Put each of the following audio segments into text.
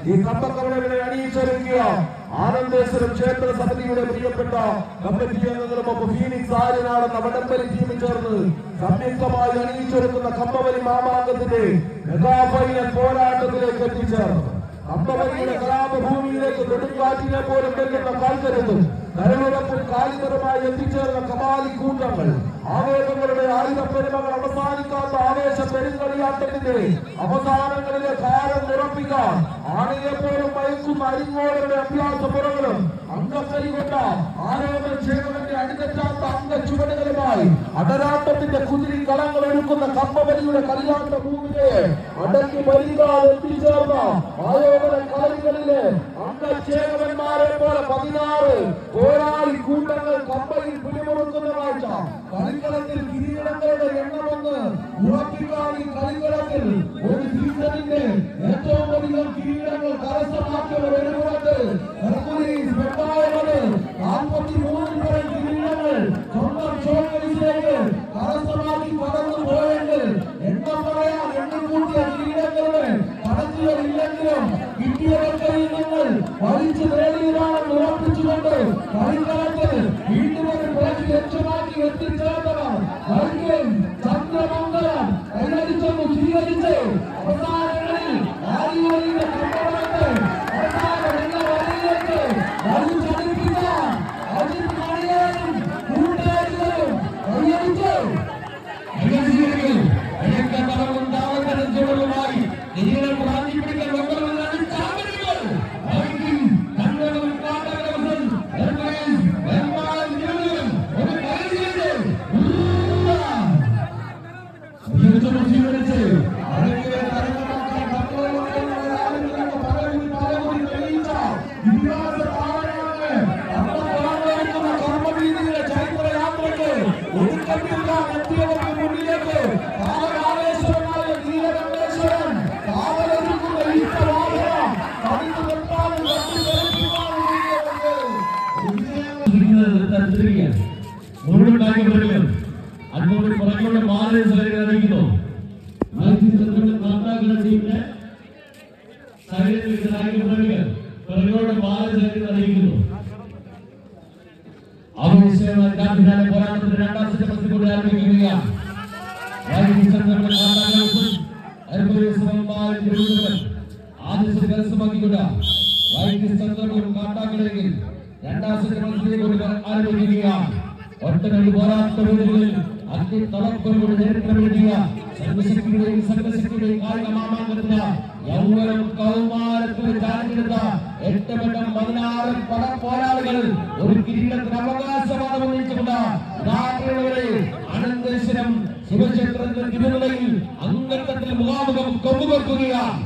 ഈ കമ്പക്കവളകളെ അണിയിച്ചൊരുക്കിയ ആനന്ദേശ്വരം ക്ഷേത്ര സമിതിയുടെ പ്രിയപ്പെട്ട കമ്മിറ്റി അംഗങ്ങളും ഫീനിക്സ് ആര്യനാടെന്ന വടംവലി ടീമിൽ ചേർന്ന് സംയുക്തമായി അണിയിച്ചൊരുക്കുന്ന കമ്പവലി മാമാങ്കത്തിന്റെ മെഗാഫൈനൽ പോരാട്ടത്തിലേക്ക് എത്തിച്ചേർന്നു. കമ്പവലിയുടെ കലാപഭൂമിയിലേക്ക് കൊടുങ്കാറ്റിനെ പോലും വെല്ലുന്ന കാൽക്കരുത്തും കരളുറപ്പും കാലികരമായി എത്തിച്ചേർന്ന കമാലി കൂട്ടങ്ങൾ, ആവേശങ്ങളുടെ ആയുധപ്പെരുമകൾ അവസാനിക്കാത്ത ആവേശ പെരുങ്കളിയാട്ടത്തിന്റെ അവസാനങ്ങളിലെ കാലം ഉറപ്പിക്കാൻ ആനയെ പോലും മയക്കുന്ന അരിങ്ങോടരുടെ അഭ്യാസപുറങ്ങളും അംഗക്കരി കൊണ്ട ആരോപണ ക്ഷേമത്തിന്റെ അടിതെറ്റാത്ത അംഗച്ചുവടുകളുമായി അടരാട്ടത്തിന്റെ കുതിരി കളങ്ങൾ ഒരുക്കുന്ന കമ്പവലിയുടെ കളിയാട്ട ഭൂമിയെ അടക്കി വലികാൽ എത്തിച്ചേർന്ന ആയോധന കളികളിലെ അംഗക്ഷേമന്മാരെ പോലെ 16 പോരാളി കൂട്ടങ്ങൾ കമ്പയിൽ പിടിമുറുക്കുന്ന കാഴ്ച. കളിക്കളത്തിൽ കിരീടങ്ങളുടെ എണ്ണമെന്ന് ഉറപ്പിക്കാൻ ഈ കളിക്കളത്തിൽ ഒരു സീസണിന്റെ ഏറ്റവും അധികം കിരീടങ്ങൾ കരസ്ഥമാക്കിയവർ ഒരുപാട് 43 പേരെ കിരീടങ്ങൾ സ്വന്തം ഷോക്കേസിലേക്ക് കരസ്ഥമാക്കി കടന്നു പോയത്. എണ്ണം പറയാൻ എണ്ണിക്കൂട്ടിയ കിരീടങ്ങളുടെ കടത്തികളില്ലെങ്കിലും കിട്ടിയവർക്ക് നിങ്ങൾ വലിച്ചു നേടിയതാണെന്ന് ഉറപ്പിച്ചുകൊണ്ട് കളിക്കളത്തിൽ വീണ്ടും ഒരു പ്രതി ലക്ഷ്യമാക്കി എത്തിച്ചേർന്നവർ ചന്ദ്രമംഗലം കൈവരിച്ചൊന്ന് സ്വീകരിച്ച് അവസാനങ്ങളിൽ ആര്യയുടെ കമ്പളത്തെ അവസാന വഴിയിലേക്ക് വലിച്ചടിപ്പിച്ച അജിത് മണിയേനും കൂട്ടുകാരികളും കൈവരിച്ച് ുമായി കിരീടം പ്രാതിപിടിക്കാൻ അതുകൊണ്ട് പുറങ്ങളുടെ മാറി അറിയിക്കുന്നു. പുറങ്ങളുടെ മാറി അറിയിക്കുന്നു. പോരാട്ടത്തിന് 2ാം സെറ്റ് മത്സരം ആരംഭിക്കുകയാണ്. ആദ്യ സെറ്റ് കരസ്ഥമാക്കിക്കൊണ്ട് കാട്ടാക്കടയിൽ 2ാം സെറ്റ് മത്സരം ആരംഭിക്കുകയാണ്. ഒട്ടനവധി പോരാട്ടങ്ങളിൽ അതിതളപ്പോട് നേരിട്ടുള്ള സർവശക്തിയുടെയും സർവശക്തിയുടെയും കായിക മാമാങ്കത്തിന് യൗവനം കൗമാരത്തിൽ ചാടിയെടുത്ത 8 വട്ടം 16 പട പോരാളികൾ ഒരു കിരീടത്തിന് അവകാശവാദം ഉന്നയിച്ചുകൊണ്ട് അനന്തേശ്വരം ശിവക്ഷേത്രത്തിന്റെ തിരുനിലയിൽ അംഗത്തട്ടിൽ മുഖാമുഖം കൊമ്പുകോർക്കുകയാണ്.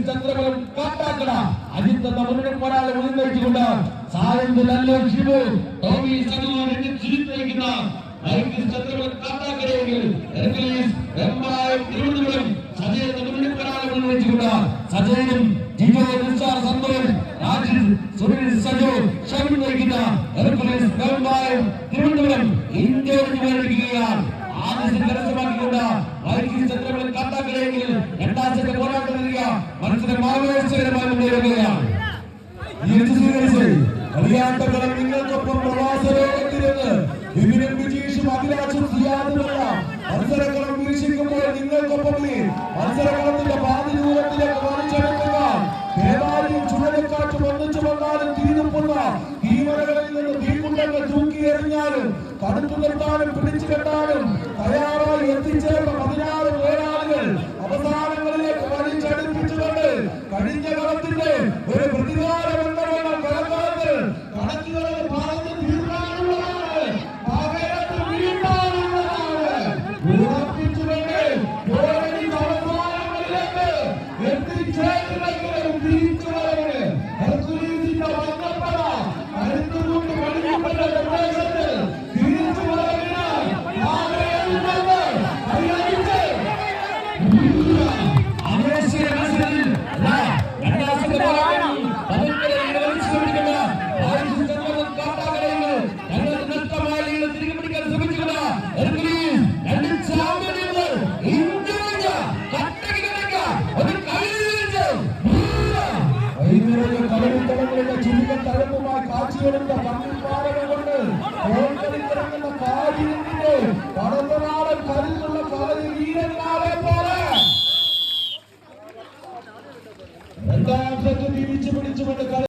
ചന്ദ്രകുളം കാട്ടാക്കട അജിത്ത് എന്ന മുന്നണി പോരാളി ഉന്നയിച്ചുകൊണ്ട് സായന്തിൽ അന്വേഷിച്ചു ടോമി സജുവാൻ ചുരുത്തിരിക്കുന്ന ചന്ദ്രകുളം കാട്ടാക്കടയെങ്കിൽ തിരുവനന്തപുരം സജയ് എന്ന മുന്നണി പോരാളി ഉന്നയിച്ചുകൊണ്ട് സജയനും ജിജോ നിസ്സാർ സന്തോഷ് രാജിൽ സുനിൽ സജു ഷമിൻ നയിക്കുന്ന തിരുവനന്തപുരം ഇന്ത്യയോട് മേടിക്കുകയാണ്. ആദ്യ കരസ്ഥമാക്കിക്കൊണ്ട് ചന്ദ്രകുളം കാട്ടാക്കടയെങ്കിൽ 2ാം സെറ്റ് പോരാട്ടം നൽകിയ മത്സരം ആവേശകരമായി മുന്നേറുകയാണ്. കളിയാട്ടങ്ങളും നിങ്ങൾക്കൊപ്പം പ്രവാസ ലോകത്തിരുന്ന് വിപിനും വിജീഷും അഭിലാഷും സിയാദുമുള്ള മത്സരക്കളം വീക്ഷിക്കുമ്പോൾ നിങ്ങൾക്കൊപ്പം മത്സരക്കളത്തിന്റെ പാതി ദൂരത്തിലേക്ക് വലിച്ചെടുക്കുക. ദേവാലയം ചുഴലിക്കാറ്റും ഒന്നിച്ചു വന്നാലും തീരുപ്പുള്ള തീവരകളിൽ നിന്ന് തീക്കുണ്ടങ്ങൾ തൂക്കിയെറിഞ്ഞാലും തടുത്തു നിർത്താനും പിടിച്ചു കെട്ടാനും തയ്യാറായി എത്തിച്ചേർന്ന 16 പോരാളികൾ അവസാനങ്ങളിലേക്ക് വലിച്ചടിപ്പിച്ചുകൊണ്ട് കഴിഞ്ഞ കളത്തിന്റെ ഒരു പ്രതികാരം എന്ന കളക്കളത്തിൽ കണക്കുകളുടെ ഭാഗത്ത് തീർക്കാനുള്ളതാണ്, പകരത്ത് വീട്ടാനുള്ളതാണ്. ഉറപ്പിച്ചുകൊണ്ട് പോരടി അവസാനങ്ങളിലേക്ക് എത്തിച്ചേർന്നെങ്കിലും തിരിച്ചു വരവ് ഹെർക്കുലീസിന്റെ വന്നപ്പട കരുത്തുകൊണ്ട് കളിക്കപ്പെട്ട പ്രദേശത്തിൽ തിരിച്ചു വരവിനാൽ തിരികെ പിടിക്കാൻ ശ്രമിച്ചുകൊണ്ട് വഴിത്തലങ്ങളിലെ ചിരികൾ തഴമ്പുമായി കാഴ്ചയെടുത്ത കണ്ണിപ്പാറകൾ കൊണ്ട്